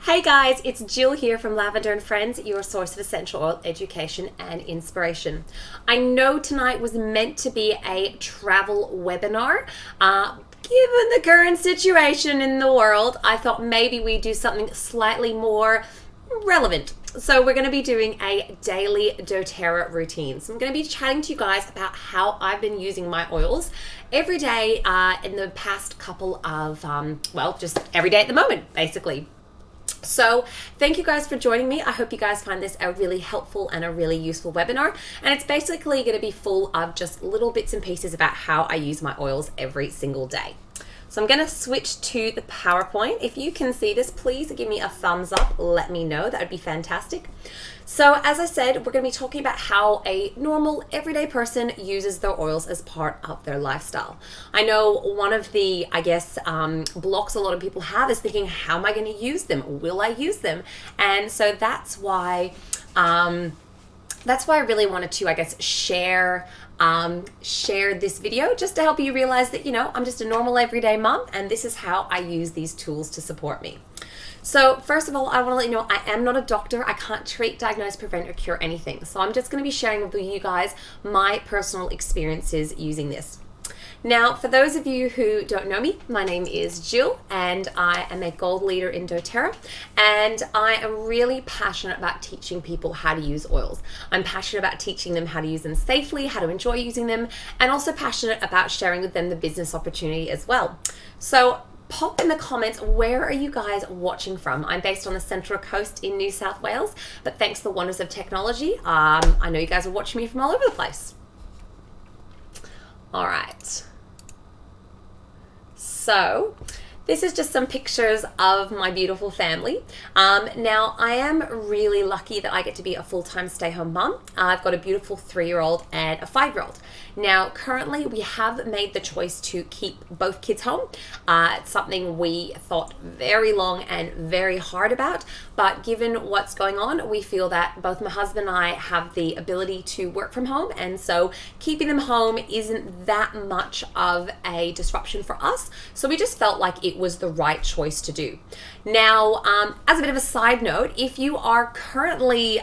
Hey guys, it's Jill here from Lavender and Friends, your source of essential oil education and inspiration. I know tonight was meant to be a travel webinar. Given the current situation in the world, I thought maybe we'd do something slightly more relevant. So we're going to be doing a daily doTERRA routine. So I'm going to be chatting to you guys about how I've been using my oils every day in the past couple of, just every day at the moment, basically. So thank you guys for joining me. I hope you guys find this a really helpful and a really useful webinar. And it's basically going to be full of just little bits and pieces about how I use my oils every single day. So I'm going to switch to the PowerPoint. If you can see this, please give me a thumbs up. Let me know. That would be fantastic. So as I said, we're going to be talking about how a normal everyday person uses their oils as part of their lifestyle. I know one of the, blocks a lot of people have is thinking, how am I going to use them? Will I use them? And so that's why I really wanted to, share this video just to help you realize that, I'm just a normal everyday mom and this is how I use these tools to support me. So first of all, I want to let you know I am not a doctor. I can't treat, diagnose, prevent, or cure anything. So I'm just going to be sharing with you guys my personal experiences using this. Now, for those of you who don't know me, my name is Jill and I am a gold leader in doTERRA, and I am really passionate about teaching people how to use oils. I'm passionate about teaching them how to use them safely, how to enjoy using them, and also passionate about sharing with them the business opportunity as well. So pop in the comments, where are you guys watching from? I'm based on the Central Coast in New South Wales, but thanks to the wonders of technology, I know you guys are watching me from all over the place. All right. So this is just some pictures of my beautiful family. Now, I am really lucky that I get to be a full-time stay-home mom. I've got a beautiful 3-year-old and a 5-year-old. Now, currently, we have made the choice to keep both kids home. It's something we thought very long and very hard about, but given what's going on, we feel that both my husband and I have the ability to work from home, and so keeping them home isn't that much of a disruption for us. So we just felt like it was the right choice to do. Now, as a bit of a side note, if you are currently,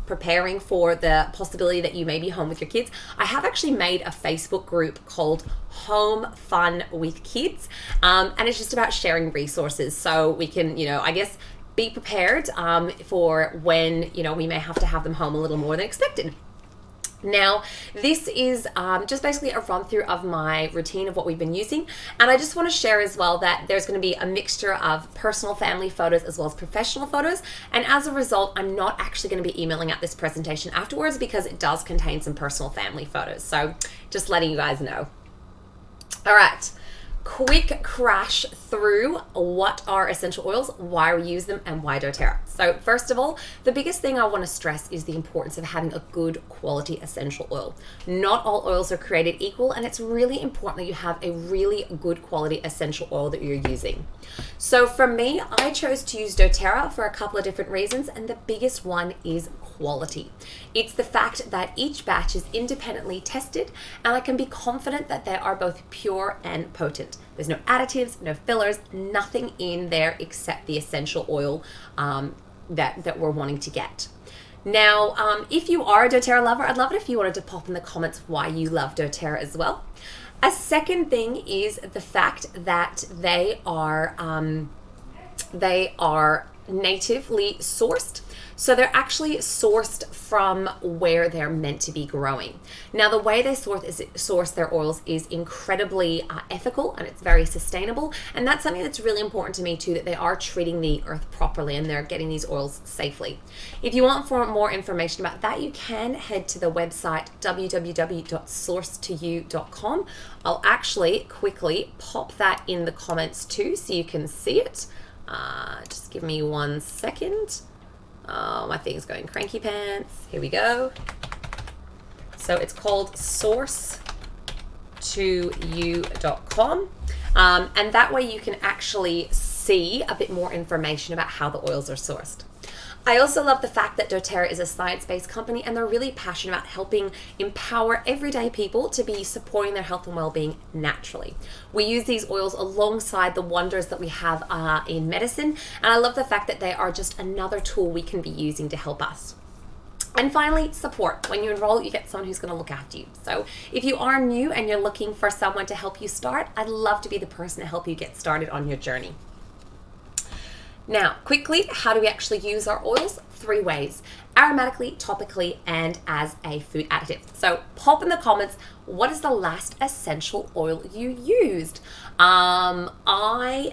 preparing for the possibility that you may be home with your kids, I have actually made a Facebook group called Home Fun with Kids, and it's just about sharing resources so we can, be prepared for when, we may have to have them home a little more than expected. Now, this is just basically a run through of my routine of what we've been using. And I just want to share as well that there's going to be a mixture of personal family photos as well as professional photos. And as a result, I'm not actually going to be emailing out this presentation afterwards because it does contain some personal family photos. So just letting you guys know. All right. Quick crash through what are essential oils, why we use them, and why doTERRA. So first of all, the biggest thing I want to stress is the importance of having a good quality essential oil. Not all oils are created equal, and it's really important that you have a really good quality essential oil that you're using. So for me, I chose to use doTERRA for a couple of different reasons, and the biggest one is quality. It's the fact that each batch is independently tested, and I can be confident that they are both pure and potent. There's no additives, no fillers, nothing in there except the essential oil that we're wanting to get. Now, if you are a doTERRA lover, I'd love it if you wanted to pop in the comments why you love doTERRA as well. A second thing is the fact that they are natively sourced. So they're actually sourced from where they're meant to be growing. Now, the way they source their oils is incredibly ethical, and it's very sustainable. And that's something that's really important to me too, that they are treating the earth properly and they're getting these oils safely. If you want more information about that, you can head to the website www.sourcetoyou.com. I'll actually quickly pop that in the comments too so you can see it. Just give me 1 second. Oh, my thing's going cranky pants. Here we go. So it's called sourcetoyou.com. And that way you can actually see a bit more information about how the oils are sourced. I also love the fact that doTERRA is a science-based company and they're really passionate about helping empower everyday people to be supporting their health and well-being naturally. We use these oils alongside the wonders that we have in medicine, and I love the fact that they are just another tool we can be using to help us. And finally, support. When you enroll, you get someone who's going to look after you. So if you are new and you're looking for someone to help you start, I'd love to be the person to help you get started on your journey. Now, quickly, how do we actually use our oils? 3 ways: aromatically, topically, and as a food additive. So pop in the comments, what is the last essential oil you used? I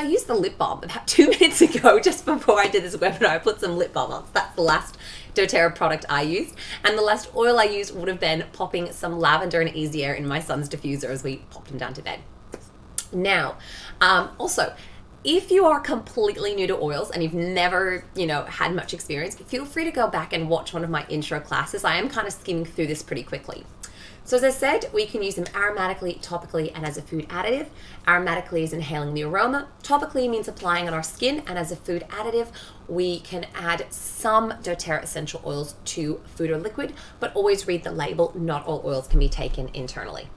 used the lip balm about 2 minutes ago, just before I did this webinar. I put some lip balm on. That's the last doTERRA product I used. And the last oil I used would have been popping some lavender and easy air in my son's diffuser as we popped him down to bed. Now, also, if you are completely new to oils and you've never, had much experience, feel free to go back and watch one of my intro classes. I am kind of skimming through this pretty quickly. So as I said, we can use them aromatically, topically, and as a food additive. Aromatically is inhaling the aroma. Topically means applying on our skin. And as a food additive, we can add some doTERRA essential oils to food or liquid, but always read the label. Not all oils can be taken internally.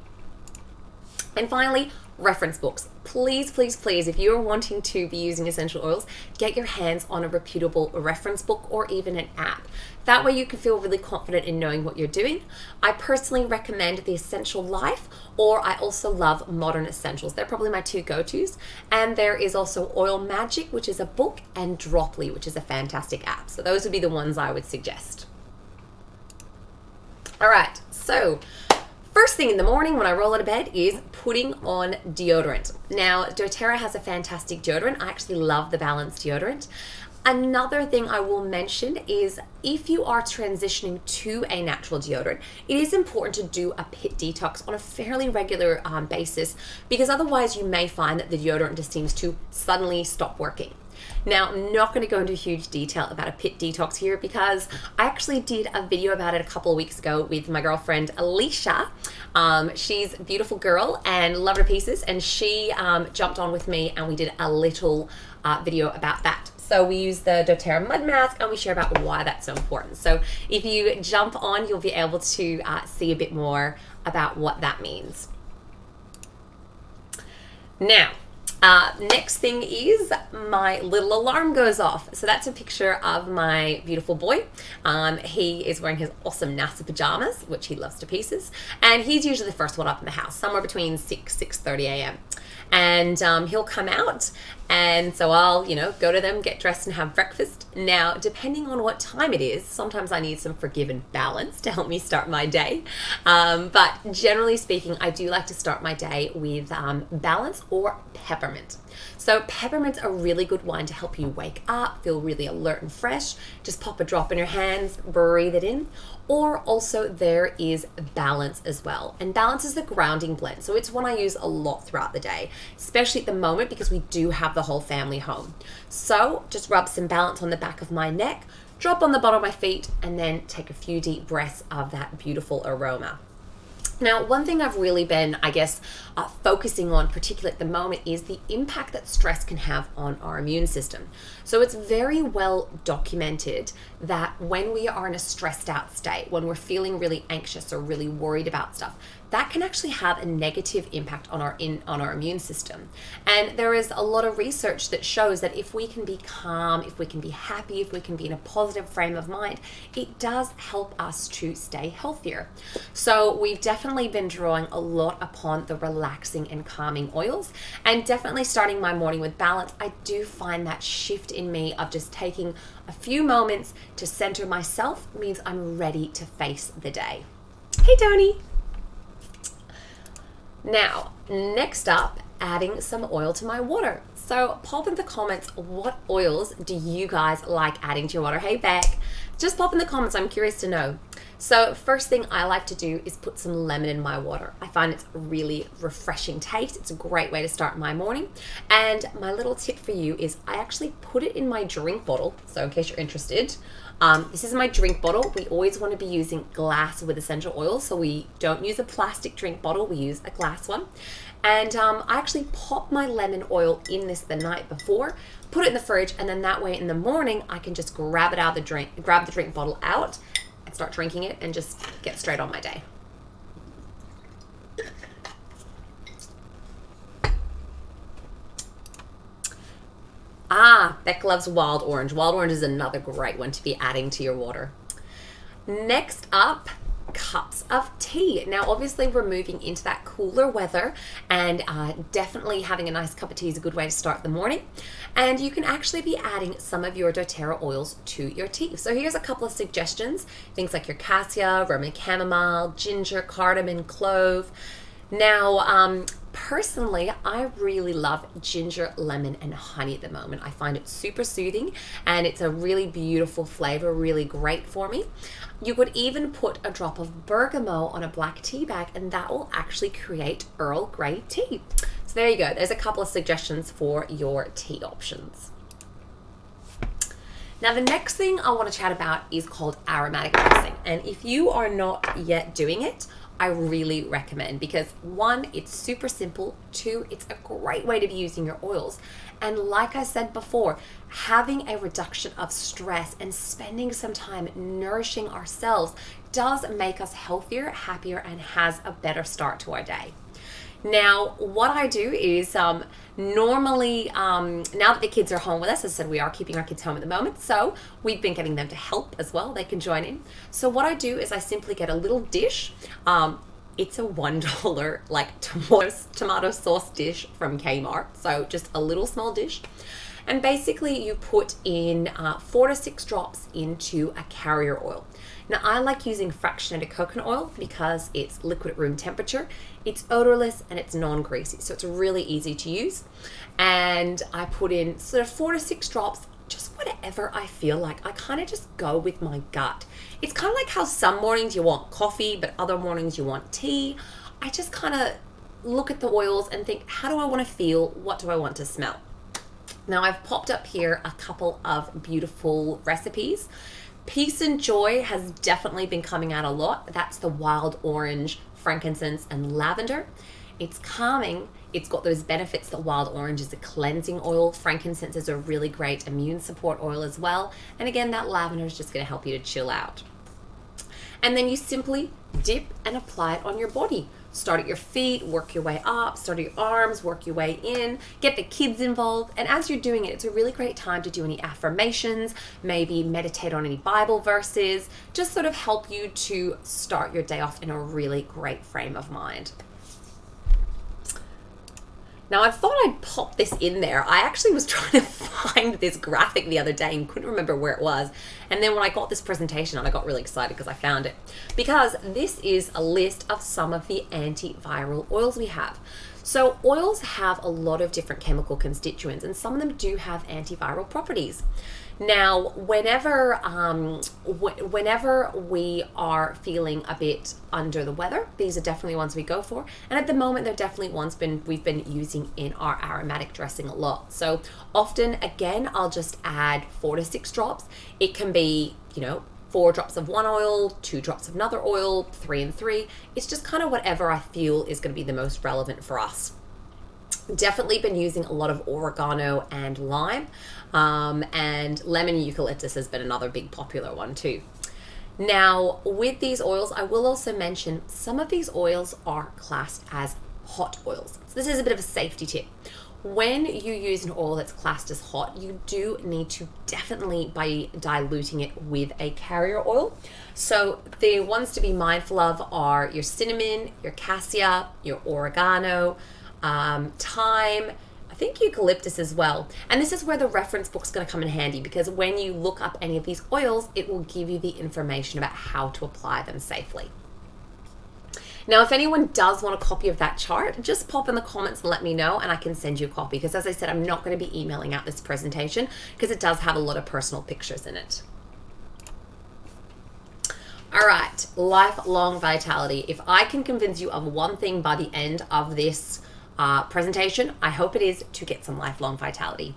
And finally, reference books. Please, please, please, if you're wanting to be using essential oils, get your hands on a reputable reference book or even an app. That way you can feel really confident in knowing what you're doing. I personally recommend The Essential Life, or I also love Modern Essentials. They're probably my 2 go-tos. And there is also Oil Magic, which is a book, and Droply, which is a fantastic app. So those would be the ones I would suggest. All right, so first thing in the morning when I roll out of bed is putting on deodorant. Now, doTERRA has a fantastic deodorant. I actually love the Balance deodorant. Another thing I will mention is if you are transitioning to a natural deodorant, it is important to do a pit detox on a fairly regular basis, because otherwise you may find that the deodorant just seems to suddenly stop working. Now, I'm not going to go into huge detail about a pit detox here because I actually did a video about it a couple of weeks ago with my girlfriend Alicia. She's a beautiful girl and love her to pieces, and she jumped on with me and we did a little video about that. So we use the doTERRA mud mask and we share about why that's so important. So if you jump on, you'll be able to see a bit more about what that means. Now, next thing is my little alarm goes off. So that's a picture of my beautiful boy. He is wearing his awesome NASA pajamas, which he loves to pieces. And he's usually the first one up in the house, somewhere between 6:30 a.m. And he'll come out, and so I'll, go to them, get dressed and have breakfast. Now, depending on what time it is, sometimes I need some Forgive and Balance to help me start my day. But generally speaking, I do like to start my day with Balance or peppermint. So peppermint's a really good one to help you wake up, feel really alert and fresh. Just pop a drop in your hands, breathe it in. Or also there is Balance as well. And Balance is the grounding blend. So it's one I use a lot throughout the day, especially at the moment because we do have the whole family home. So just rub some Balance on the back of my neck, drop on the bottom of my feet, and then take a few deep breaths of that beautiful aroma. Now, one thing I've really been, focusing on, particularly at the moment, is the impact that stress can have on our immune system. So it's very well documented that when we are in a stressed out state, when we're feeling really anxious or really worried about stuff, that can actually have a negative impact on our immune system. And there is a lot of research that shows that if we can be calm, if we can be happy, if we can be in a positive frame of mind, it does help us to stay healthier. So we've definitely been drawing a lot upon the relaxing and calming oils, and definitely starting my morning with Balance. I do find that shift in me of just taking a few moments to center myself means I'm ready to face the day. Hey, Tony. Now, next up, adding some oil to my water. So pop in the comments, what oils do you guys like adding to your water? Hey, Beck, just pop in the comments. I'm curious to know. So first thing I like to do is put some lemon in my water. I find it's really refreshing taste. It's a great way to start my morning. And my little tip for you is I actually put it in my drink bottle. So in case you're interested, This is my drink bottle. We always want to be using glass with essential oils, so we don't use a plastic drink bottle, we use a glass one. And I actually pop my lemon oil in this the night before, put it in the fridge, and then that way in the morning I can just grab it out of the drink bottle out and start drinking it and just get straight on my day. Beck loves wild orange. Wild orange is another great one to be adding to your water. Next up, cups of tea. Now obviously we're moving into that cooler weather, and definitely having a nice cup of tea is a good way to start the morning. And you can actually be adding some of your doTERRA oils to your tea. So here's a couple of suggestions. Things like your cassia, Roman chamomile, ginger, cardamom, clove. Now personally, I really love ginger, lemon, and honey at the moment. I find it super soothing, and it's a really beautiful flavor, really great for me. You could even put a drop of bergamot on a black tea bag, and that will actually create Earl Grey tea. So there you go. There's a couple of suggestions for your tea options. Now the next thing I want to chat about is called aromatic dressing. And if you are not yet doing it, I really recommend, because one, it's super simple. Two, it's a great way to be using your oils. And like I said before, having a reduction of stress and spending some time nourishing ourselves does make us healthier, happier, and has a better start to our day. Now, what I do is normally, now that the kids are home with us, as I said, we are keeping our kids home at the moment, so we've been getting them to help as well. They can join in. So what I do is I simply get a little dish. It's a $1 like tomato sauce dish from Kmart. So just a little small dish. And basically you put in 4 to 6 drops into a carrier oil. Now I like using fractionated coconut oil because it's liquid at room temperature, it's odorless, and it's non-greasy, so it's really easy to use. And I put in sort of 4 to 6 drops, just whatever I feel like. I kind of just go with my gut. It's kind of like how some mornings you want coffee, but other mornings you want tea. I just kind of look at the oils and think, how do I want to feel? What do I want to smell? Now I've popped up here a couple of beautiful recipes. Peace and Joy has definitely been coming out a lot. That's the wild orange, frankincense, and lavender. It's calming. It's got those benefits that wild orange is a cleansing oil. Frankincense is a really great immune support oil as well. And again, that lavender is just going to help you to chill out. And then you simply dip and apply it on your body. Start at your feet, work your way up, start at your arms, work your way in, get the kids involved. And as you're doing it, it's a really great time to do any affirmations, maybe meditate on any Bible verses, just sort of help you to start your day off in a really great frame of mind. Now I thought I'd pop this in there. I actually was trying to find this graphic the other day and couldn't remember where it was. And then when I got this presentation on, I got really excited because I found it. Because this is a list of some of the antiviral oils we have. So oils have a lot of different chemical constituents, and some of them do have antiviral properties. Now, whenever we are feeling a bit under the weather, these are definitely ones we go for. And at the moment, they're definitely ones we've been using in our aromatic dressing a lot. So often, again, I'll just add 4 to 6 drops. It can be, 4 drops of one oil, 2 drops of another oil, 3 and 3. It's just kind of whatever I feel is going to be the most relevant for us. Definitely been using a lot of oregano and lime, and lemon eucalyptus has been another big popular one too. Now with these oils, I will also mention some of these oils are classed as hot oils. So this is a bit of a safety tip. When you use an oil that's classed as hot, you do need to definitely be diluting it with a carrier oil. So the ones to be mindful of are your cinnamon, your cassia, your oregano, thyme, I think eucalyptus as well. And this is where the reference book's going to come in handy, because when you look up any of these oils, it will give you the information about how to apply them safely. Now, if anyone does want a copy of that chart, just pop in the comments and let me know, and I can send you a copy, because as I said, I'm not going to be emailing out this presentation because it does have a lot of personal pictures in it. All right, lifelong vitality. If I can convince you of one thing by the end of this presentation, I hope it is to get some lifelong vitality.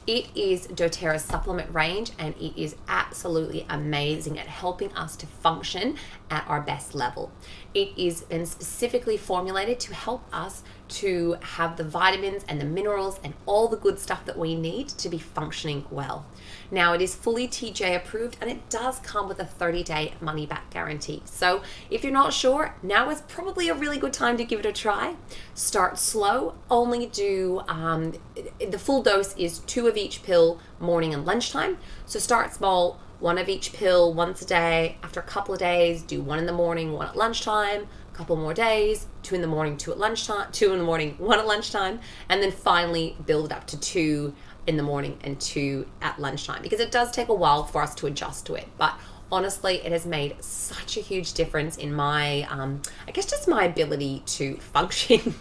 It is doTERRA's supplement range, and it is absolutely amazing at helping us to function at our best level. It is been specifically formulated to help us to have the vitamins and the minerals and all the good stuff that we need to be functioning well. Now, it is fully TGA approved, and it does come with a 30-day money-back guarantee. So if you're not sure, now is probably a really good time to give it a try. Start slow. Only do, the full dose is 2 of each pill morning and lunchtime. So start small, 1 of each pill once a day. After a couple of days, do 1 in the morning, 1 at lunchtime. Couple more days, 2 in the morning, 2 at lunchtime, 2 in the morning, 1 at lunchtime, and then finally build it up to 2 in the morning and 2 at lunchtime, because it does take a while for us to adjust to it. But honestly, it has made such a huge difference in my, I guess just my ability to function.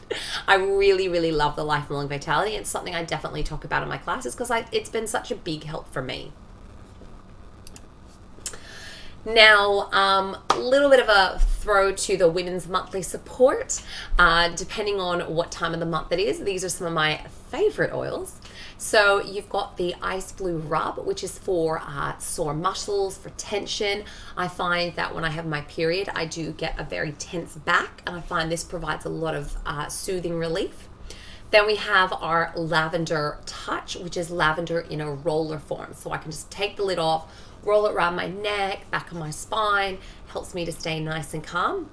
I really, really love the Lifelong Vitality. It's something I definitely talk about in my classes because it's been such a big help for me. Now, a little bit of a throw to the women's monthly support, depending on what time of the month it is. These are some of my favorite oils. So you've got the Ice Blue Rub, which is for sore muscles, for tension. I find that when I have my period, I do get a very tense back, and I find this provides a lot of soothing relief. Then we have our Lavender Touch, which is lavender in a roller form. So I can just take the lid off, roll it around my neck, back of my spine, helps me to stay nice and calm.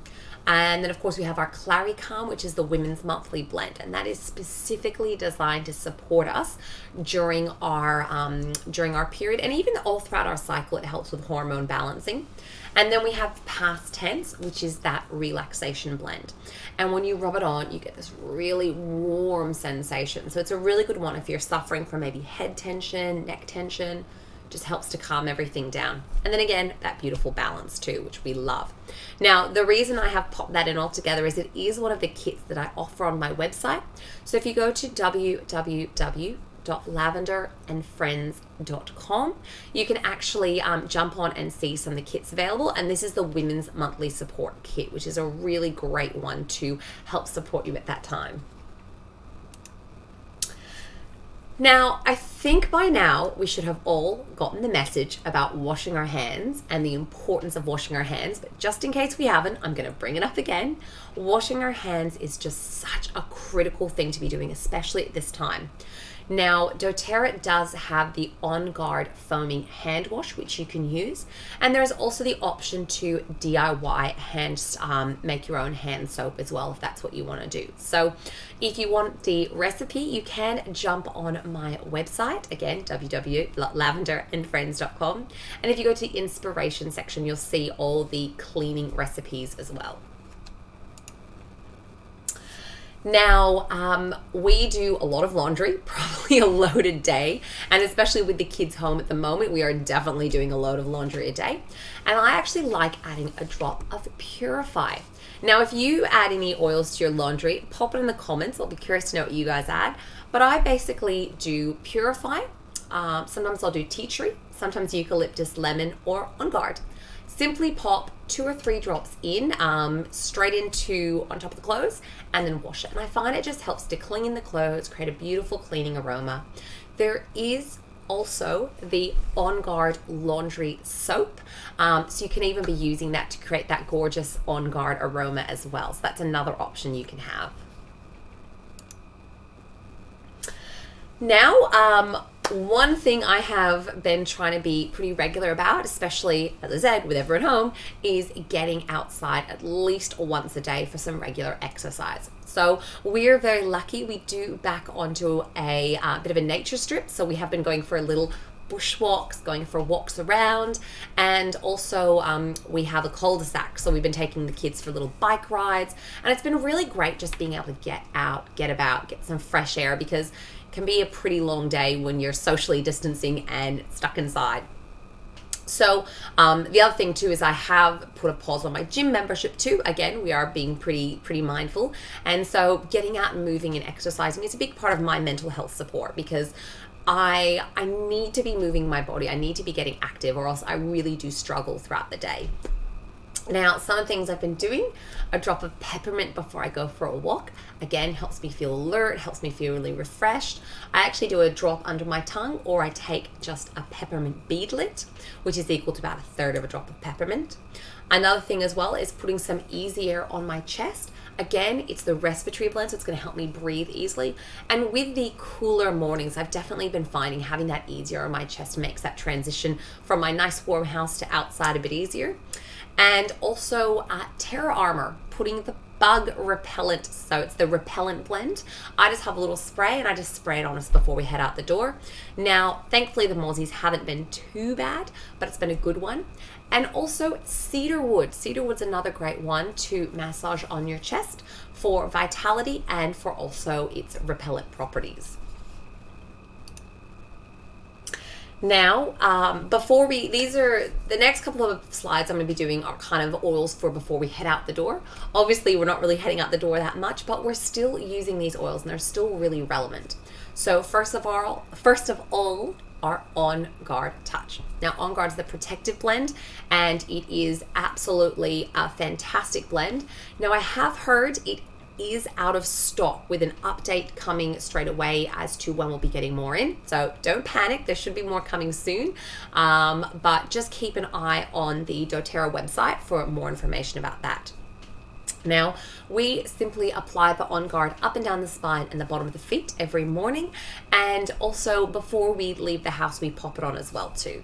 And then of course we have our Clary Calm, which is the women's monthly blend, and that is specifically designed to support us during our period, and even all throughout our cycle. It helps with hormone balancing. And then we have Past Tense, which is that relaxation blend. And when you rub it on, you get this really warm sensation. So it's a really good one if you're suffering from maybe head tension, neck tension. Just helps to calm everything down. And then again, that beautiful balance too, which we love. Now, the reason I have popped that in all together is it is one of the kits that I offer on my website. So if you go to www.lavenderandfriends.com, you can actually jump on and see some of the kits available. And this is the Women's Monthly Support Kit, which is a really great one to help support you at that time. Now, I think by now we should have all gotten the message about washing our hands and the importance of washing our hands, but just in case we haven't, I'm going to bring it up again. Washing our hands is just such a critical thing to be doing, especially at this time. Now, doTERRA does have the On Guard foaming hand wash, which you can use, and there's also the option to DIY make your own hand soap as well, if that's what you want to do. So if you want the recipe, you can jump on my website, again, www.lavenderandfriends.com, and if you go to the inspiration section, you'll see all the cleaning recipes as well. Now, we do a lot of laundry, probably a load a day, and especially with the kids home at the moment, we are definitely doing a load of laundry a day. And I actually like adding a drop of Purify. Now, if you add any oils to your laundry, pop it in the comments. I'll be curious to know what you guys add. But I basically do Purify. Sometimes I'll do tea tree, sometimes eucalyptus, lemon, or On Guard. Simply pop 2 or 3 drops in, straight into on top of the clothes, and then wash it. And I find it just helps to clean the clothes, create a beautiful cleaning aroma. There is also the On Guard laundry soap, so you can even be using that to create that gorgeous On Guard aroma as well. So that's another option you can have. Now, one thing I have been trying to be pretty regular about, especially, as I said, with everyone home, is getting outside at least once a day for some regular exercise. So we're very lucky. We do back onto a bit of a nature strip. So we have been going for a little bushwalks, going for walks around, and also we have a cul-de-sac, so we've been taking the kids for little bike rides, and it's been really great just being able to get out, get about, get some fresh air, because it can be a pretty long day when you're socially distancing and stuck inside. So the other thing too is I have put a pause on my gym membership too. Again, we are being pretty mindful, and so getting out and moving and exercising is a big part of my mental health support, because I need to be moving my body. I need to be getting active, or else I really do struggle throughout the day. Now, some of the things I've been doing, a drop of peppermint before I go for a walk. Again, helps me feel alert, helps me feel really refreshed. I actually do a drop under my tongue, or I take just a peppermint beadlet, which is equal to about 1/3 of a drop of peppermint. Another thing as well is putting some easy air on my chest. Again, it's the respiratory blend, so it's going to help me breathe easily. And with the cooler mornings, I've definitely been finding having that easier on my chest makes that transition from my nice warm house to outside a bit easier. And also Terra Armor, putting the bug repellent, so it's the repellent blend. I just have a little spray and I just spray it on us before we head out the door. Now, thankfully the mozzies haven't been too bad, but it's been a good one. And also cedarwood. Cedarwood's another great one to massage on your chest for vitality and for also its repellent properties. Now, these are the next couple of slides I'm going to be doing are kind of oils for before we head out the door. Obviously, we're not really heading out the door that much, but we're still using these oils and they're still really relevant. So first of all, our On Guard Touch. Now, On Guard is the protective blend and it is absolutely a fantastic blend. Now, I have heard it is out of stock with an update coming straight away as to when we'll be getting more in. So don't panic, there should be more coming soon. But just keep an eye on the doTERRA website for more information about that. Now, we simply apply the On Guard up and down the spine and the bottom of the feet every morning. And also before we leave the house, we pop it on as well too.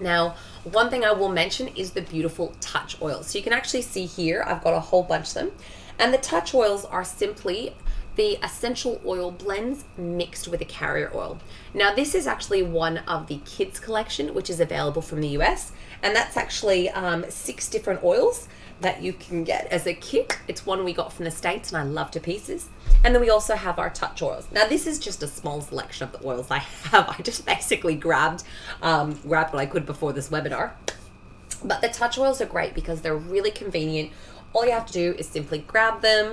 Now, one thing I will mention is the beautiful touch oils. So you can actually see here, I've got a whole bunch of them. And the touch oils are simply the essential oil blends mixed with a carrier oil. Now, this is actually one of the kids collection, which is available from the US. And that's actually 6 different oils that you can get as a kit. It's one we got from the States and I love to pieces. And then we also have our touch oils. Now, this is just a small selection of the oils I have. I just basically grabbed what I could before this webinar. But the touch oils are great because they're really convenient. All you have to do is simply grab them,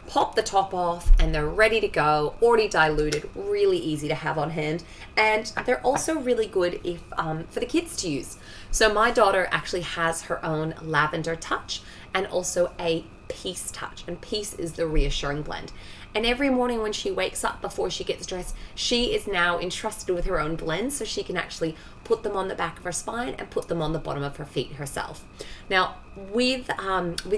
pop the top off, and they're ready to go, already diluted, really easy to have on hand. And they're also really good if for the kids to use. So my daughter actually has her own lavender touch and also a peace touch, and peace is the reassuring blend. And every morning when she wakes up before she gets dressed, she is now entrusted with her own blend, so she can actually put them on the back of her spine and put them on the bottom of her feet herself. Now, with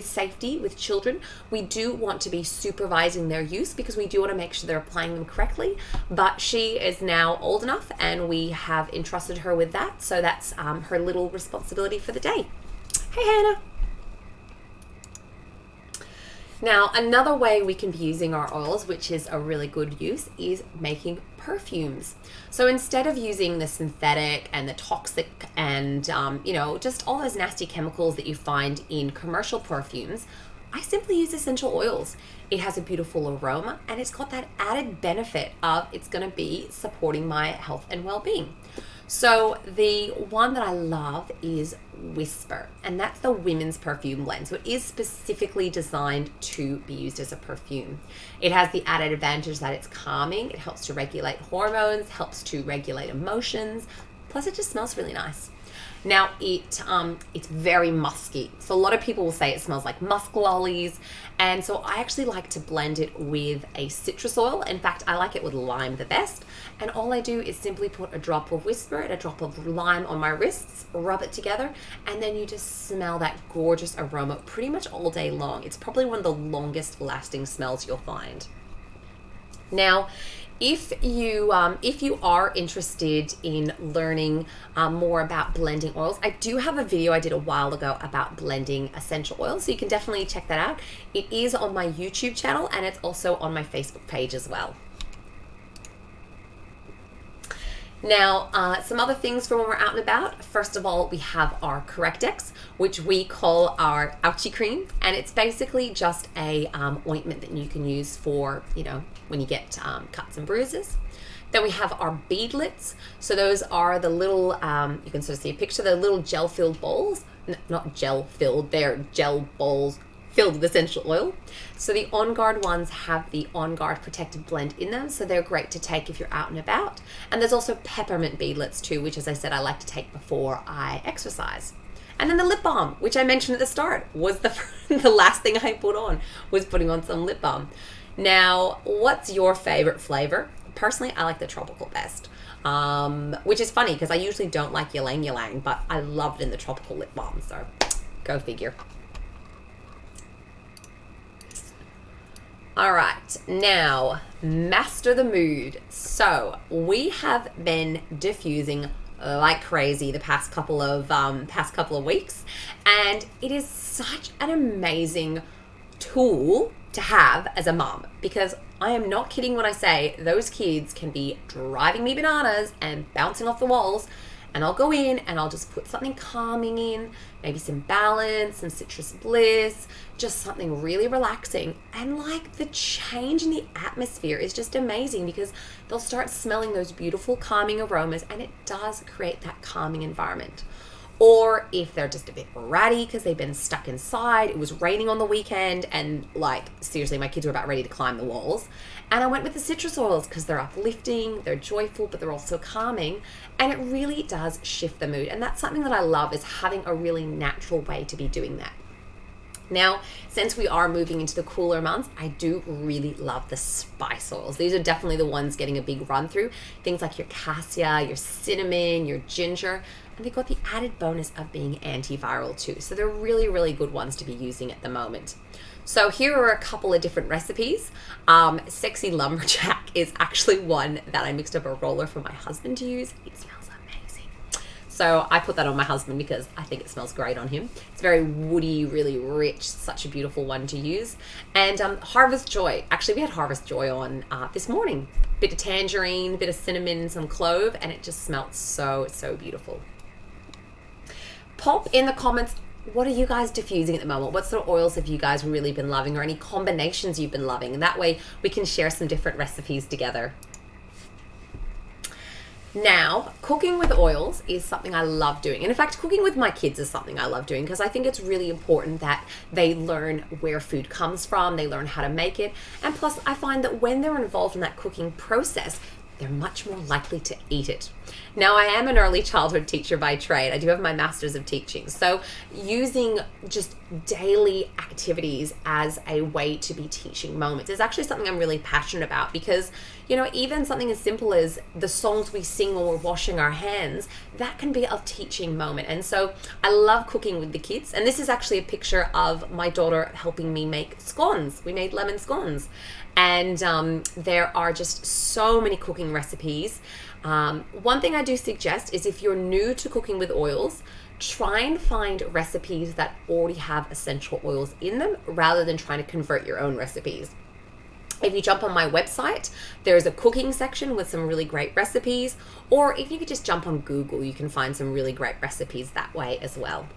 safety with children, we do want to be supervising their use because we do want to make sure they're applying them correctly. But she is now old enough and we have entrusted her with that, so that's her little responsibility for the day. Hey, Hannah. Now, another way we can be using our oils, which is a really good use, is making perfumes. So instead of using the synthetic and the toxic and, just all those nasty chemicals that you find in commercial perfumes, I simply use essential oils. It has a beautiful aroma and it's got that added benefit of it's going to be supporting my health and well-being. So the one that I love is Whisper, and that's the women's perfume blend. So it is specifically designed to be used as a perfume. It has the added advantage that it's calming, it helps to regulate hormones, helps to regulate emotions, plus it just smells really nice. Now it's very musky. So a lot of people will say it smells like musk lollies. And so I actually like to blend it with a citrus oil. In fact, I like it with lime the best. And all I do is simply put a drop of Whisper and a drop of lime on my wrists, rub it together, and then you just smell that gorgeous aroma pretty much all day long. It's probably one of the longest lasting smells you'll find. Now, if you are interested in learning more about blending oils, I do have a video I did a while ago about blending essential oils, so you can definitely check that out. It is on my YouTube channel and it's also on my Facebook page as well. Now, some other things for when we're out and about. First of all, we have our Correct-X, which we call our ouchie cream, and it's basically just a ointment that you can use for, when you get cuts and bruises. Then we have our beadlets. So those are the little, you can sort of see a picture, the little gel-filled bowls. Not gel-filled, they're gel bowls filled with essential oil. So the On Guard ones have the On Guard protective blend in them, so they're great to take if you're out and about. And there's also peppermint beadlets too, which, as I said, I like to take before I exercise. And then the lip balm, which I mentioned at the start, was the last thing I put on, was putting on some lip balm. Now, what's your favorite flavor? Personally, I like the tropical best, which is funny because I usually don't like ylang ylang, but I loved it in the tropical lip balm, so go figure. All right, now master the mood. So we have been diffusing like crazy the past couple of weeks, and it is such an amazing tool to have as a mom, because I am not kidding when I say those kids can be driving me bananas and bouncing off the walls, and I'll go in and I'll just put something calming in, maybe some balance, some citrus bliss, just something really relaxing. And like the change in the atmosphere is just amazing, because they'll start smelling those beautiful calming aromas, and it does create that calming environment. Or if they're just a bit ratty because they've been stuck inside, it was raining on the weekend, and like seriously, my kids were about ready to climb the walls. And I went with the citrus oils because they're uplifting, they're joyful, but they're also calming. And it really does shift the mood. And that's something that I love, is having a really natural way to be doing that. Now, since we are moving into the cooler months, I do really love the spice oils. These are definitely the ones getting a big run through. Things like your cassia, your cinnamon, your ginger, and they've got the added bonus of being antiviral too. So they're really, really good ones to be using at the moment. So here are a couple of different recipes. Sexy Lumberjack is actually one that I mixed up a roller for my husband to use. It smells amazing. So I put that on my husband because I think it smells great on him. It's very woody, really rich, such a beautiful one to use. And Harvest Joy. Actually, we had Harvest Joy on this morning. Bit of tangerine, bit of cinnamon, some clove, and it just smelled so, so beautiful. Pop in the comments, what are you guys diffusing at the moment? What sort of oils have you guys really been loving, or any combinations you've been loving? And that way we can share some different recipes together. Now, cooking with oils is something I love doing. And in fact, cooking with my kids is something I love doing, because I think it's really important that they learn where food comes from, they learn how to make it. And plus, I find that when they're involved in that cooking process, they're much more likely to eat it. Now, I am an early childhood teacher by trade. I do have my master's of teaching. So using just daily activities as a way to be teaching moments is actually something I'm really passionate about, because, you know, even something as simple as the songs we sing when we're washing our hands, that can be a teaching moment. And so I love cooking with the kids. And this is actually a picture of my daughter helping me make scones. We made lemon scones. And there are just so many cooking recipes. One thing I do suggest is, if you're new to cooking with oils, try and find recipes that already have essential oils in them, rather than trying to convert your own recipes. If you jump on my website, there's a cooking section with some really great recipes, or if you could just jump on Google, you can find some really great recipes that way as well.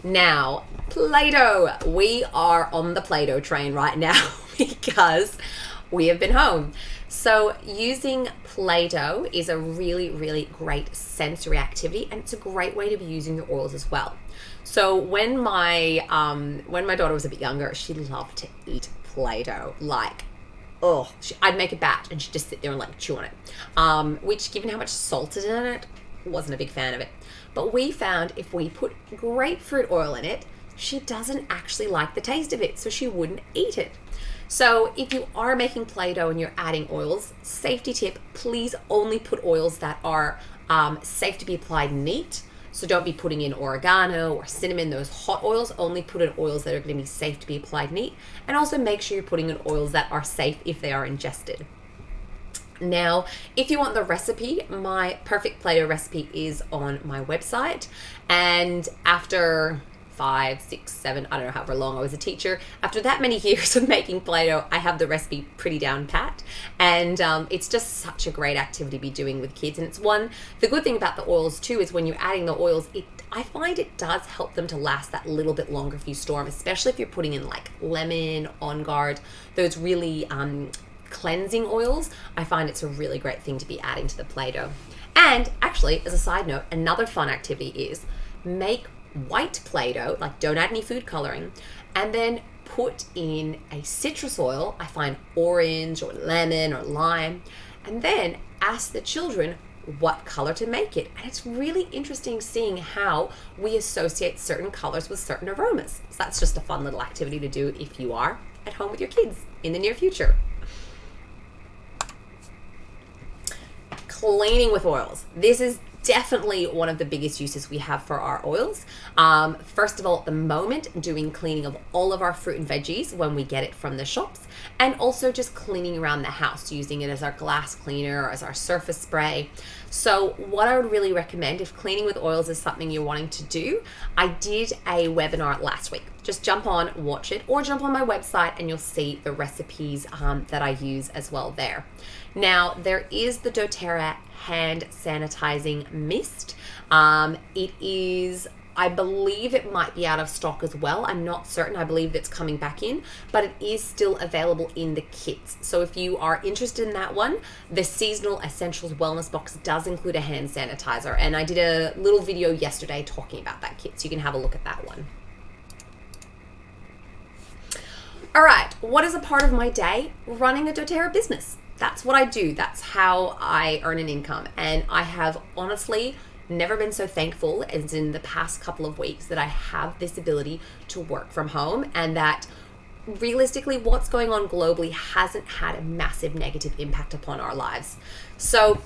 Now, Play-Doh. We are on the Play-Doh train right now because we have been home. So using Play-Doh is a really, really great sensory activity, and it's a great way to be using your oils as well. So when my daughter was a bit younger, she loved to eat Play-Doh. Like, I'd make a batch and she'd just sit there and like chew on it. Which, given how much salt is in it, wasn't a big fan of it. But we found if we put grapefruit oil in it, she doesn't actually like the taste of it, so she wouldn't eat it. So if you are making Play-Doh and you're adding oils, safety tip, please only put oils that are safe to be applied neat. So don't be putting in oregano or cinnamon, those hot oils. Only put in oils that are going to be safe to be applied neat. And also make sure you're putting in oils that are safe if they are ingested. Now, if you want the recipe, my perfect Play-Doh recipe is on my website. And after 5, 6, 7, I don't know however long I was a teacher, after that many years of making Play-Doh, I have the recipe pretty down pat. And it's just such a great activity to be doing with kids. And it's the good thing about the oils too is when you're adding the oils, I find it does help them to last that little bit longer if you store them, especially if you're putting in like lemon, On Guard, those really cleansing oils. I find it's a really great thing to be adding to the Play-Doh. And actually, as a side note, another fun activity is make white Play-Doh, like don't add any food coloring, and then put in a citrus oil. I find orange or lemon or lime, and then ask the children, what color to make it. And it's really interesting seeing how we associate certain colors with certain aromas. So that's just a fun little activity to do if you are at home with your kids in the near future. Cleaning with oils. This is definitely one of the biggest uses we have for our oils. First of all, at the moment, doing cleaning of all of our fruit and veggies when we get it from the shops, and also just cleaning around the house, using it as our glass cleaner or as our surface spray. So what I would really recommend, if cleaning with oils is something you're wanting to do, I did a webinar last week. Just jump on, watch it, or jump on my website and you'll see the recipes that I use as well there. Now, there is the doTERRA hand sanitizing mist. It is, I believe it might be out of stock as well. I'm not certain. I believe it's coming back in, but it is still available in the kits. So if you are interested in that one, the Seasonal Essentials Wellness Box does include a hand sanitizer. And I did a little video yesterday talking about that kit, so you can have a look at that one. All right, what is a part of my day? Running a doTERRA business. That's what I do. That's how I earn an income. And I have honestly never been so thankful as in the past couple of weeks that I have this ability to work from home, and that realistically what's going on globally hasn't had a massive negative impact upon our lives. So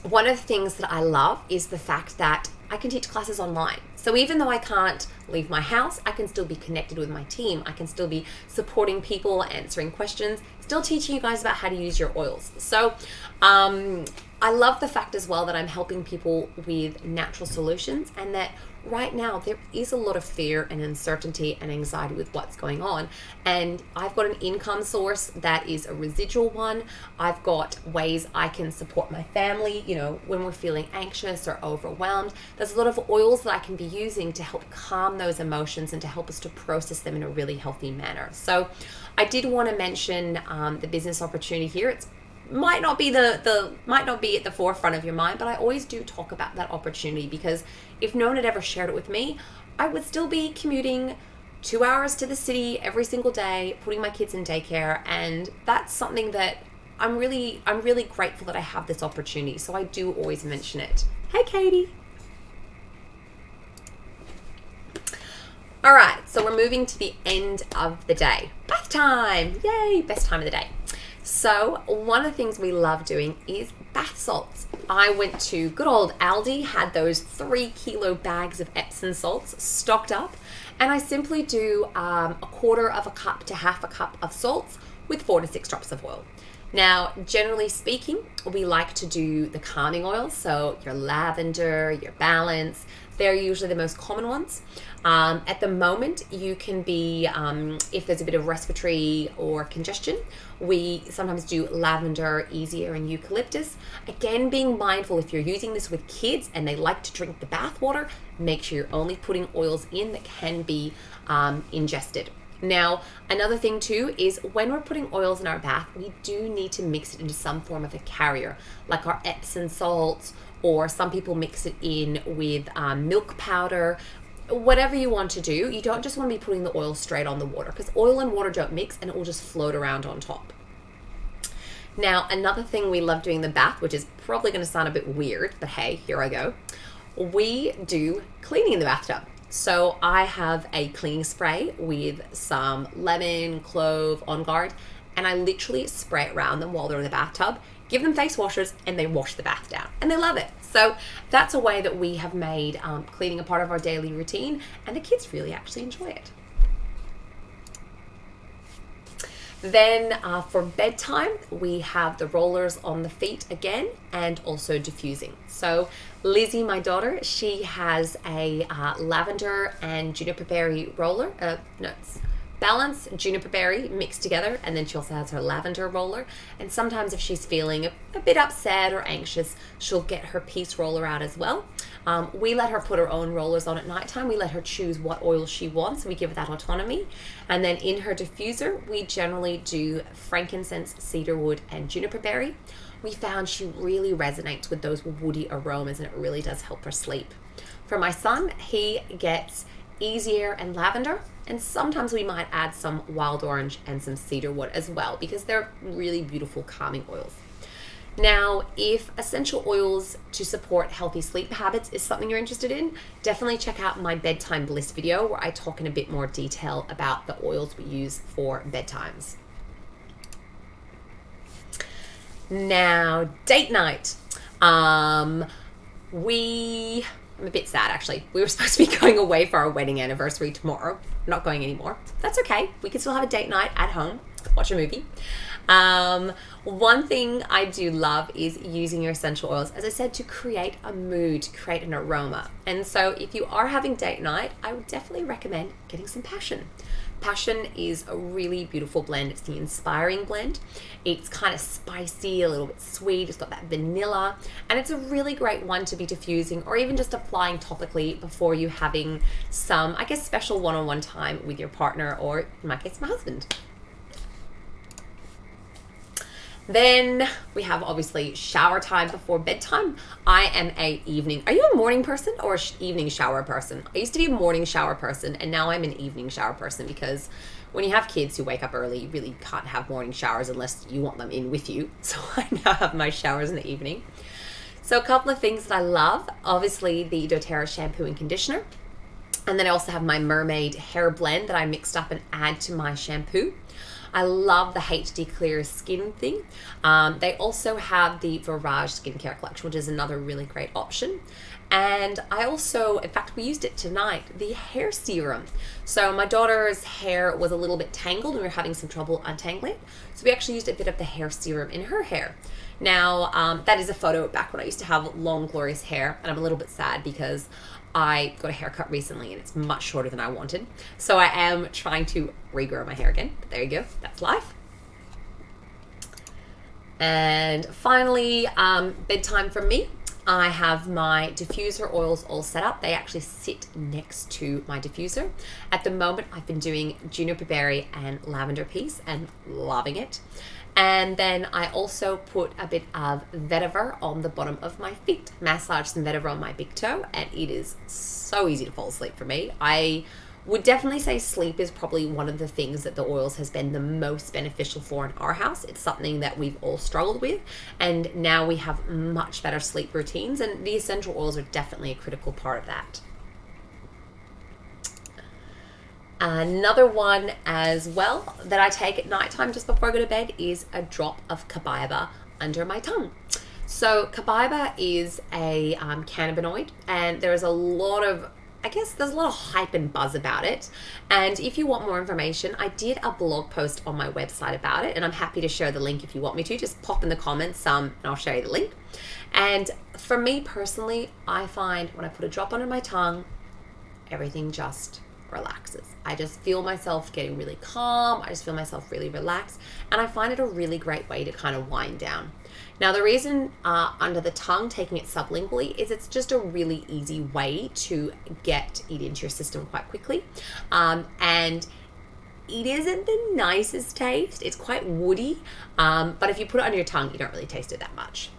one of the things that I love is the fact that I can teach classes online. So even though I can't leave my house, I can still be connected with my team. I can still be supporting people, answering questions, still teaching you guys about how to use your oils. So I love the fact as well that I'm helping people with natural solutions, and that right now there is a lot of fear and uncertainty and anxiety with what's going on. And I've got an income source that is a residual one. I've got ways I can support my family, you know, when we're feeling anxious or overwhelmed. There's a lot of oils that I can be using to help calm those emotions and to help us to process them in a really healthy manner. So I did want to mention the business opportunity here. It's might not be at the forefront of your mind, but I always do talk about that opportunity, because if no one had ever shared it with me, I would still be commuting 2 hours to the city every single day, putting my kids in daycare, and that's something that I'm really grateful that I have this opportunity. So I do always mention it. Hey, Katie. All right, so we're moving to the end of the day. Bath time! Yay, best time of the day. So one of the things we love doing is bath salts. I went to good old Aldi, had those 3 kilo bags of Epsom salts stocked up, and I simply do a quarter of a cup to half a cup of salts with 4 to 6 drops of oil. Now, generally speaking, we like to do the calming oils, so your lavender, your balance, they're usually the most common ones. At the moment, you can be, if there's a bit of respiratory or congestion, we sometimes do lavender, easier, and eucalyptus. Again, being mindful, if you're using this with kids and they like to drink the bath water, make sure you're only putting oils in that can be ingested. Now, another thing too is when we're putting oils in our bath, we do need to mix it into some form of a carrier, like our Epsom salts, or some people mix it in with milk powder. Whatever you want to do, you don't just want to be putting the oil straight on the water, because oil and water don't mix and it will just float around on top. Now, another thing we love doing in the bath, which is probably going to sound a bit weird, but hey, here I go. We do cleaning in the bathtub. So I have a cleaning spray with some lemon, clove, On Guard, and I literally spray it around them while they're in the bathtub, give them face washers, and they wash the bath down, and they love it. So that's a way that we have made cleaning a part of our daily routine, and the kids really actually enjoy it. Then for bedtime, we have the rollers on the feet again, and also diffusing. So Lizzie, my daughter, she has a lavender and juniper berry roller. It's balance, juniper berry mixed together, and then she also has her lavender roller. And sometimes if she's feeling a bit upset or anxious, she'll get her peace roller out as well. We let her put her own rollers on at nighttime. We let her choose what oil she wants. We give her that autonomy. And then in her diffuser, we generally do frankincense, cedarwood, and juniper berry. We found she really resonates with those woody aromas, and it really does help her sleep. For my son, he gets easy air and lavender, and sometimes we might add some wild orange and some cedarwood as well, because they're really beautiful calming oils. Now, if essential oils to support healthy sleep habits is something you're interested in, definitely check out my Bedtime Bliss video where I talk in a bit more detail about the oils we use for bedtimes. Now, date night. I'm a bit sad actually. We were supposed to be going away for our wedding anniversary tomorrow. Not going anymore. That's okay. We can still have a date night at home, watch a movie. One thing I do love is using your essential oils, as I said, to create a mood, to create an aroma. And so if you are having date night, I would definitely recommend getting some Passion. Passion is a really beautiful blend. It's the inspiring blend. It's kind of spicy, a little bit sweet. It's got that vanilla, and it's a really great one to be diffusing or even just applying topically before you having some, I guess, special one-on-one time with your partner, or in my case, my husband. Then we have obviously shower time before bedtime. I am a evening. Are you a morning person or an evening shower person? I used to be a morning shower person, and now I'm an evening shower person, because when you have kids who wake up early, you really can't have morning showers unless you want them in with you. So I now have my showers in the evening. So a couple of things that I love, obviously the doTERRA shampoo and conditioner. And then I also have my Mermaid hair blend that I mixed up and add to my shampoo. I love the HD Clear Skin thing. They also have the Virage skincare collection, which is another really great option. And I also, in fact, we used it tonight, the hair serum. So my daughter's hair was a little bit tangled and we were having some trouble untangling it. So we actually used a bit of the hair serum in her hair. Now, that is a photo back when I used to have long, glorious hair, and I'm a little bit sad because I got a haircut recently and it's much shorter than I wanted. So I am trying to regrow my hair again. But there you go, that's life. And finally, bedtime for me. I have my diffuser oils all set up. They actually sit next to my diffuser. At the moment, I've been doing juniper berry and lavender peace and loving it. And then I also put a bit of vetiver on the bottom of my feet. Massage some vetiver on my big toe, and it is so easy to fall asleep for me. I would definitely say sleep is probably one of the things that the oils has been the most beneficial for in our house. It's something that we've all struggled with, and now we have much better sleep routines, and the essential oils are definitely a critical part of that. Another one as well that I take at nighttime just before I go to bed is a drop of Copaiba under my tongue. So Copaiba is a cannabinoid, and there's a lot of hype and buzz about it. And if you want more information, I did a blog post on my website about it, and I'm happy to share the link if you want me to. Just pop in the comments and I'll share you the link. And for me personally, I find when I put a drop under my tongue, everything just relaxes. I just feel myself getting really calm. I just feel myself really relaxed, and I find it a really great way to kind of wind down. Now, the reason under the tongue, taking it sublingually, is it's just a really easy way to get it into your system quite quickly. And it isn't the nicest taste. It's quite woody, but if you put it under your tongue, you don't really taste it that much.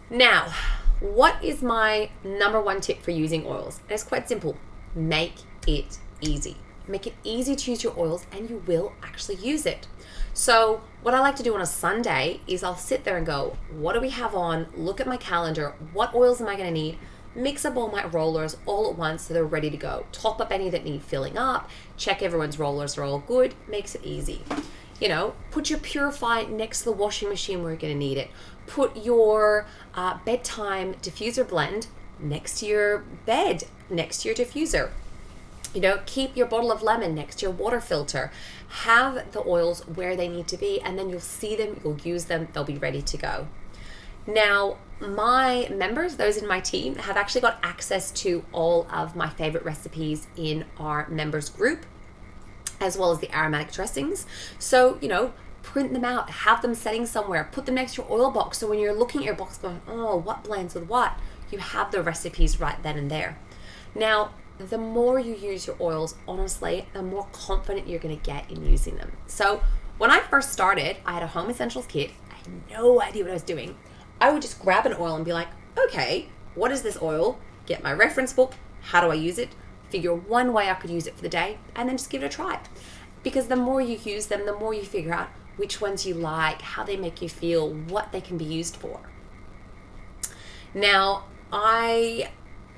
Now, what is my number one tip for using oils? And it's quite simple. Make it easy. Make it easy to use your oils, and you will actually use it. So what I like to do on a Sunday is I'll sit there and go, what do we have on? Look at my calendar. What oils am I going to need? Mix up all my rollers all at once so they're ready to go. Top up any that need filling up. Check everyone's rollers are all good. Makes it easy. You know, put your Purify next to the washing machine where you're going to need it. Put your bedtime diffuser blend next to your bed, next to your diffuser. You know, keep your bottle of lemon next to your water filter. Have the oils where they need to be, and then you'll see them, you'll use them, they'll be ready to go. Now, my members, those in my team, have actually got access to all of my favorite recipes in our members group, as well as the aromatic dressings. So, you know, print them out, have them setting somewhere, put them next to your oil box, so when you're looking at your box going, oh, what blends with what, you have the recipes right then and there. Now, the more you use your oils, honestly, the more confident you're going to get in using them. So when I first started, I had a home essentials kit. I had no idea what I was doing. I would just grab an oil and be like, okay, what is this oil? Get my reference book. How do I use it? Figure one way I could use it for the day, and then just give it a try. Because the more you use them, the more you figure out, which ones you like, how they make you feel, what they can be used for. Now, I've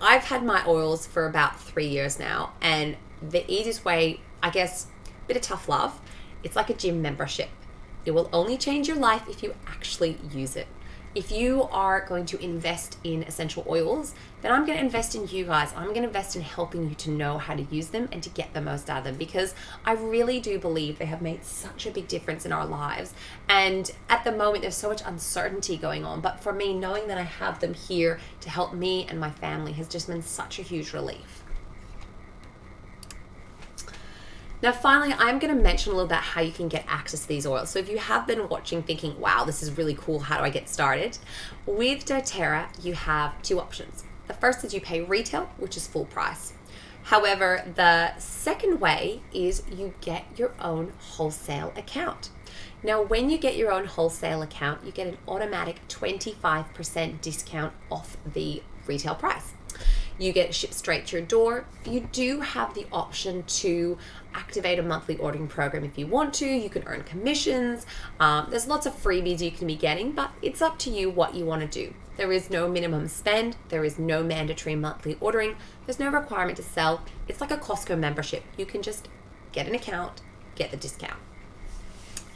had my oils for about 3 years now, and the easiest way, I guess, bit of tough love, it's like a gym membership. It will only change your life if you actually use it. If you are going to invest in essential oils, then I'm going to invest in you guys. I'm going to invest in helping you to know how to use them and to get the most out of them, because I really do believe they have made such a big difference in our lives. And at the moment, there's so much uncertainty going on. But for me, knowing that I have them here to help me and my family has just been such a huge relief. Now, finally, I'm going to mention a little about how you can get access to these oils. So if you have been watching thinking, wow, this is really cool, how do I get started? With doTERRA, you have two options. The first is you pay retail, which is full price. However, the second way is you get your own wholesale account. Now, when you get your own wholesale account, you get an automatic 25% discount off the retail price. You get it shipped straight to your door. You do have the option to activate a monthly ordering program if you want to. You can earn commissions. There's lots of freebies you can be getting, but it's up to you what you want to do. There is no minimum spend. There is no mandatory monthly ordering. There's no requirement to sell. It's like a Costco membership. You can just get an account, get the discount.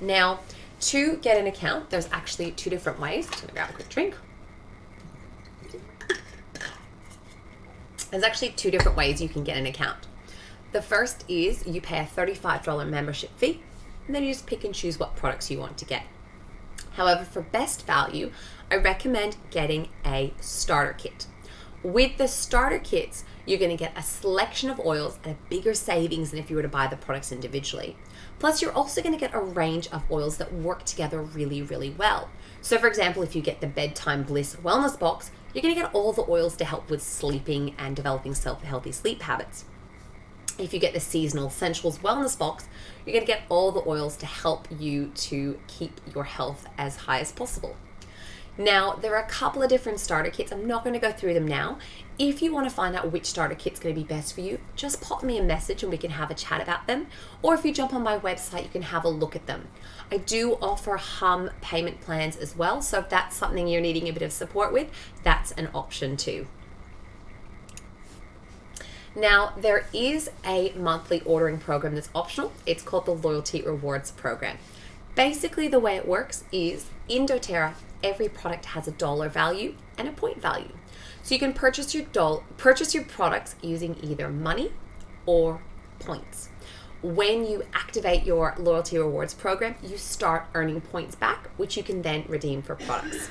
Now, to get an account, there's actually two different ways. I'm gonna grab a quick drink. There's actually two different ways you can get an account. The first is you pay a $35 membership fee, and then you just pick and choose what products you want to get. However, for best value, I recommend getting a starter kit. With the starter kits, you're going to get a selection of oils at a bigger savings than if you were to buy the products individually. Plus, you're also going to get a range of oils that work together really, really well. So for example, if you get the Bedtime Bliss Wellness Box, you're going to get all the oils to help with sleeping and developing healthy sleep habits. If you get the Seasonal Essentials Wellness Box, you're going to get all the oils to help you to keep your health as high as possible. Now, there are a couple of different starter kits. I'm not going to go through them now. If you want to find out which starter kit's going to be best for you, just pop me a message and we can have a chat about them. Or if you jump on my website, you can have a look at them. I do offer hum payment plans as well. So if that's something you're needing a bit of support with, that's an option too. Now, there is a monthly ordering program that's optional. It's called the Loyalty Rewards Program. Basically, the way it works is in doTERRA, every product has a dollar value and a point value. So you can purchase your products using either money or points. When you activate your Loyalty Rewards Program, you start earning points back, which you can then redeem for products.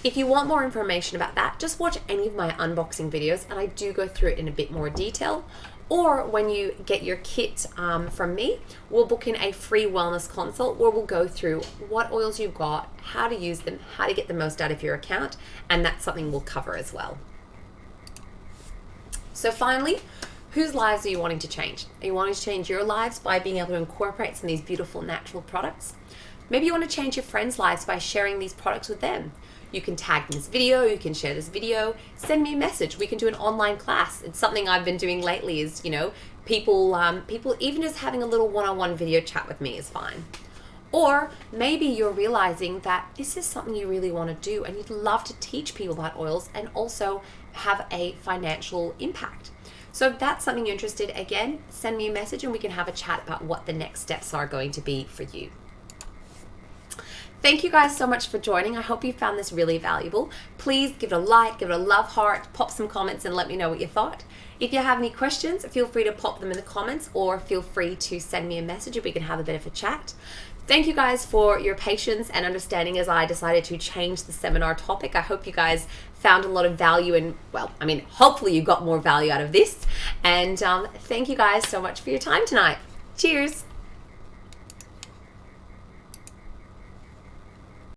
If you want more information about that, just watch any of my unboxing videos and I do go through it in a bit more detail. Or when you get your kit from me, we'll book in a free wellness consult where we'll go through what oils you've got, how to use them, how to get the most out of your account, and that's something we'll cover as well. So finally, whose lives are you wanting to change? Are you wanting to change your lives by being able to incorporate some of these beautiful natural products? Maybe you want to change your friends' lives by sharing these products with them. You can tag this video, you can share this video, send me a message. We can do an online class. It's something I've been doing lately is, people even just having a little one-on-one video chat with me is fine. Or maybe you're realizing that this is something you really want to do and you'd love to teach people about oils and also have a financial impact. So if that's something you're interested in, again, send me a message and we can have a chat about what the next steps are going to be for you. Thank you guys so much for joining. I hope you found this really valuable. Please give it a like, give it a love heart, pop some comments and let me know what you thought. If you have any questions, feel free to pop them in the comments or feel free to send me a message and we can have a bit of a chat. Thank you guys for your patience and understanding as I decided to change the seminar topic. I hope you guys found a lot of value and, hopefully you got more value out of this. And thank you guys so much for your time tonight. Cheers.